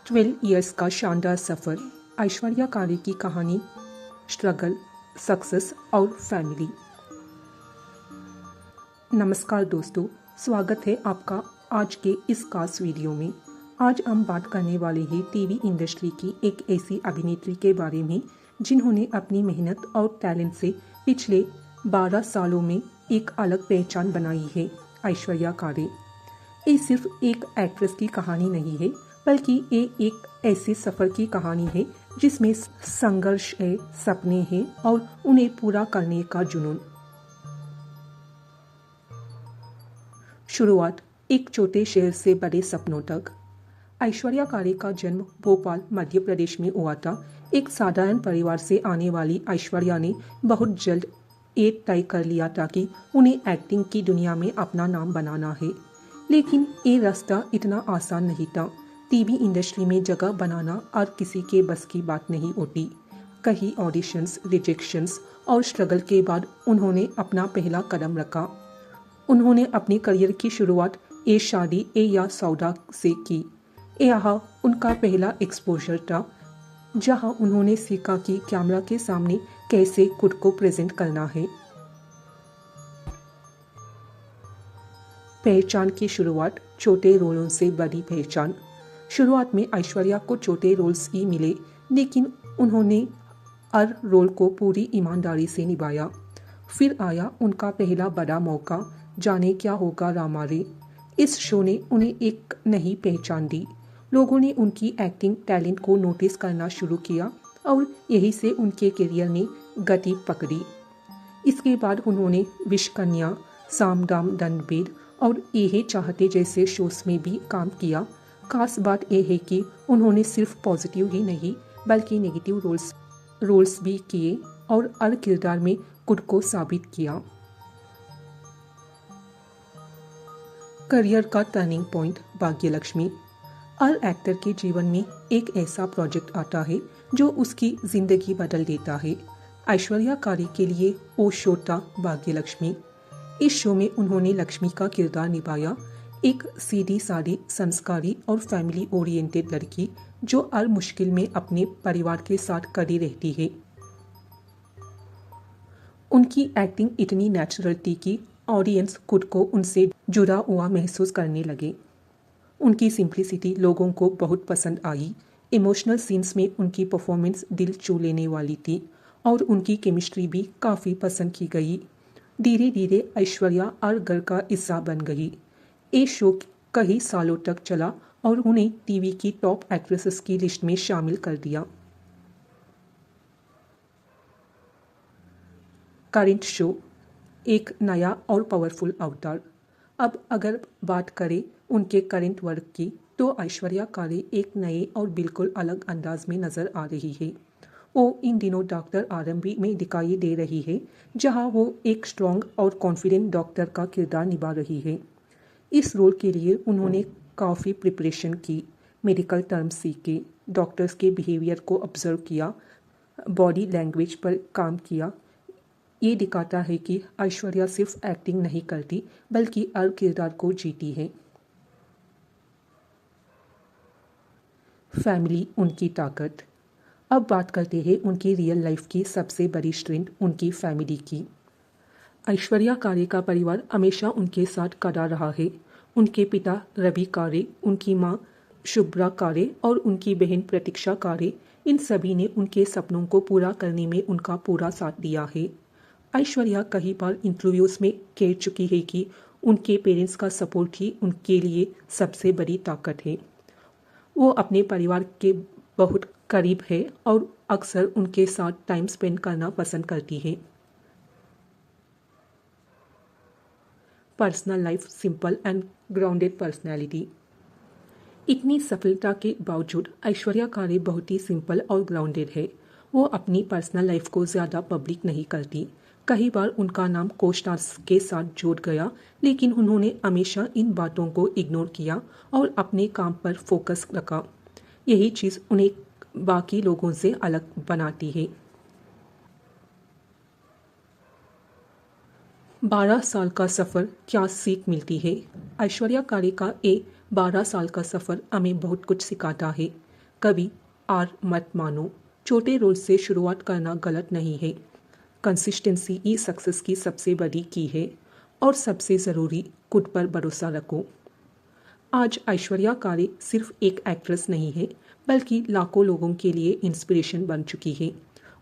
12 years का शानदार सफ़र, ऐश्वर्या कारे की कहानी, स्ट्रगल, सक्सेस और फैमिली। नमस्कार दोस्तों, स्वागत है आपका आज के इस खास वीडियो में। आज हम बात करने वाले हैं टीवी इंडस्ट्री की एक ऐसी अभिनेत्री के बारे में जिन्होंने अपनी मेहनत और टैलेंट से पिछले 12 सालों में एक अलग पहचान बनाई है। ऐश्वर्या कारे ये सिर्फ एक एक्ट्रेस की कहानी नहीं है, बल्कि ये एक ऐसे सफ़र की कहानी है जिसमें संघर्ष है, सपने हैं और उन्हें पूरा करने का जुनून। शुरुआत एक छोटे शहर से बड़े सपनों तक। ऐश्वर्या कारे का जन्म भोपाल, मध्य प्रदेश में हुआ था। एक साधारण परिवार से आने वाली ऐश्वर्या ने बहुत जल्द ये तय कर लिया था कि उन्हें एक्टिंग की दुनिया में अपना नाम बनाना है। लेकिन ये रास्ता इतना आसान नहीं था। टीवी इंडस्ट्री में जगह बनाना और किसी के बस की बात नहीं होती। कई ऑडिशंस, रिजेक्शंस और स्ट्रगल के बाद उन्होंने अपना पहला कदम रखा। उन्होंने अपने करियर की शुरुआत ए शादी ए या सौदा से की। यह उनका पहला एक्सपोजर था, जहां उन्होंने सीखा कि कैमरा के सामने कैसे खुद को प्रेजेंट करना है। पहचान की शुरुआत छोटे रोलों से बड़ी पहचान। शुरुआत में ऐश्वर्या को छोटे रोल्स ही मिले, लेकिन उन्होंने हर रोल को पूरी ईमानदारी से निभाया। फिर आया उनका पहला बड़ा मौका, जाने क्या होगा रामा रे। इस शो ने उन्हें एक नई पहचान दी। लोगों ने उनकी एक्टिंग टैलेंट को नोटिस करना शुरू किया और यही से उनके करियर ने गति पकड़ी। इसके बाद उन्होंने विश कन्या, साम दाम दंड भेद और ये चाहते जैसे शोज में भी काम किया। खास बात यह है कि उन्होंने सिर्फ पॉजिटिव ही नहीं बल्कि नेगेटिव रोल्स भी किए और हर किरदार में खुद को साबित किया। करियर का टर्निंग पॉइंट, भाग्यलक्ष्मी। हर एक्टर के जीवन में एक ऐसा प्रोजेक्ट आता है जो उसकी जिंदगी बदल देता है। ऐश्वर्या कारे के लिए वो शो था भाग्यलक्ष्मी। इस शो में उन्होंने लक्ष्मी का किरदार निभाया, एक सीधी सादी, संस्कारी और फैमिली ओरिएंटेड लड़की जो हर मुश्किल में अपने परिवार के साथ खड़ी रहती है। उनकी एक्टिंग इतनी नेचुरल थी कि ऑडियंस खुद को उनसे जुड़ा हुआ महसूस करने लगे। उनकी सिंप्लिसिटी लोगों को बहुत पसंद आई। इमोशनल सीन्स में उनकी परफॉर्मेंस दिल छू लेने वाली थी और उनकी केमिस्ट्री भी काफ़ी पसंद की गई। धीरे धीरे ऐश्वर्या हर घर का हिस्सा बन गई। ये शो कई सालों तक चला और उन्हें टीवी की टॉप एक्ट्रेसेस की लिस्ट में शामिल कर दिया। करंट शो, एक नया और पावरफुल अवतार। अब अगर बात करें उनके करंट वर्क की, तो ऐश्वर्या कारे एक नए और बिल्कुल अलग अंदाज में नजर आ रही है। वो इन दिनों डॉक्टर आरंभी में दिखाई दे रही है, जहां वो एक स्ट्रॉन्ग और कॉन्फिडेंट डॉक्टर का किरदार निभा रही है। इस रोल के लिए उन्होंने काफ़ी प्रिपरेशन की, मेडिकल टर्म्स सीखे, डॉक्टर्स के बिहेवियर को ऑब्जर्व किया, बॉडी लैंग्वेज पर काम किया। ये दिखाता है कि ऐश्वर्या सिर्फ एक्टिंग नहीं करती बल्कि हर किरदार को जीती है। फैमिली, उनकी ताकत। अब बात करते हैं उनकी रियल लाइफ की सबसे बड़ी स्ट्रेंथ, उनकी फैमिली की। ऐश्वर्या कारे का परिवार हमेशा उनके साथ खड़ा रहा है। उनके पिता रवि कारे, उनकी माँ शुभ्रा कारे और उनकी बहन प्रतीक्षा कारे, इन सभी ने उनके सपनों को पूरा करने में उनका पूरा साथ दिया है। ऐश्वर्या कई बार इंटरव्यूज़ में कह चुकी है कि उनके पेरेंट्स का सपोर्ट ही उनके लिए सबसे बड़ी ताकत है। वो अपने परिवार के बहुत करीब है और अक्सर उनके साथ टाइम स्पेंड करना पसंद करती है। Personal life, simple and grounded personality. इतनी सफलता के बावजूद ऐश्वर्या कारे बहुत ही सिंपल और ग्राउंडेड है। वो अपनी पर्सनल लाइफ को ज़्यादा पब्लिक नहीं करती। कई बार उनका नाम को स्टार्स के साथ जुड़ गया, लेकिन उन्होंने हमेशा इन बातों को इग्नोर किया और अपने काम पर फोकस रखा। यही चीज़ उन्हें बाकी लोगों से अलग बनाती है। 12 साल का सफ़र, क्या सीख मिलती है। ऐश्वर्या कारे का ये 12 साल का सफ़र हमें बहुत कुछ सिखाता है। कभी हार मत मानो। छोटे रोल से शुरुआत करना गलत नहीं है। कंसिस्टेंसी ही सक्सेस की सबसे बड़ी की है और सबसे ज़रूरी खुद पर भरोसा रखो। आज ऐश्वर्या कारी सिर्फ एक एक्ट्रेस नहीं है बल्कि लाखों लोगों के लिए इंस्पिरेशन बन चुकी है।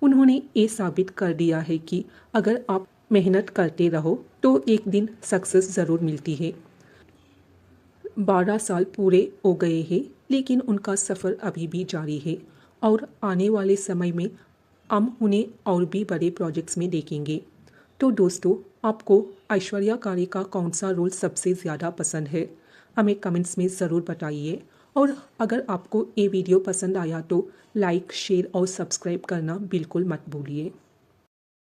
उन्होंने ये साबित कर दिया है कि अगर आप मेहनत करते रहो तो एक दिन सक्सेस ज़रूर मिलती है। 12 साल पूरे हो गए हैं लेकिन उनका सफ़र अभी भी जारी है और आने वाले समय में हम उन्हें और भी बड़े प्रोजेक्ट्स में देखेंगे। तो दोस्तों, आपको ऐश्वर्या कारी का कौन सा रोल सबसे ज़्यादा पसंद है, हमें कमेंट्स में ज़रूर बताइए। और अगर आपको ये वीडियो पसंद आया तो लाइक, शेयर और सब्सक्राइब करना बिल्कुल मत भूलिए।